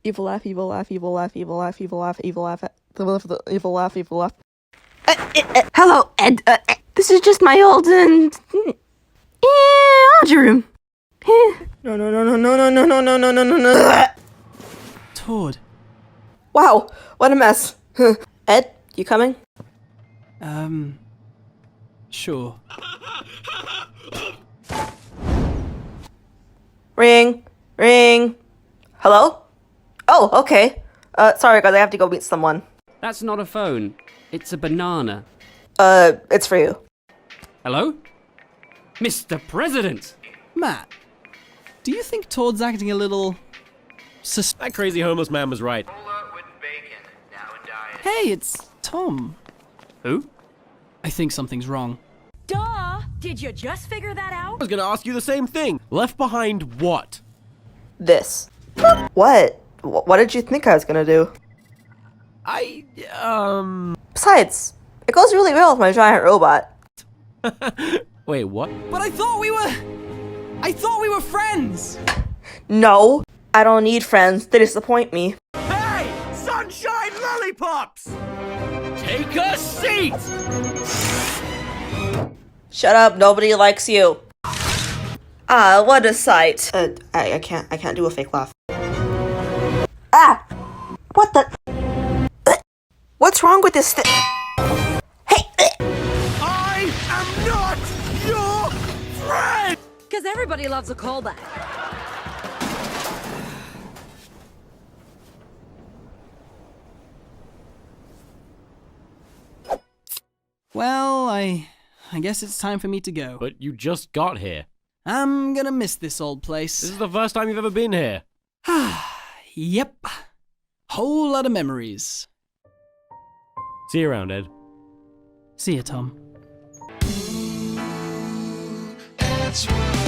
Evil laugh, evil laugh, evil laugh, evil laugh, evil laugh, evil laugh, evil laugh, evil laugh. Hello, Ed. This is just my old laundry room. No, no, no, no, no, no, no, no, no, no, no, no. Todd. Wow, what a mess. Ed, you coming? Sure. Ring, ring. Hello? Oh, okay. Sorry guys, I have to go meet someone. That's not a phone. It's a banana. It's for you. Hello? Mr. President! Matt, do you think Todd's acting a little That crazy homeless man was right. Hey, it's Tom. Who? I think something's wrong. Duh! Did you just figure that I out? was gonna ask you the same thing. Left behind what? This. What? What did you think I was gonna do? Besides, it goes really well with my giant robot. Wait, what? But I thought we were friends! No, I don't need friends. They disappoint me. Hey! Sunshine lollipops! Take a seat! Shut up, nobody likes you. Ah, what a sight. I can't do a fake laugh. Ah! What the? What's wrong with this thing? Hey! I am not your friend! Because everybody loves a callback. Well, I guess it's time for me to go. But you just got here. I'm gonna miss this old This place. is the first time you've ever been here. Yep. Whole lot of memories. See you around, Ed. See ya, Tom. Eddsworld.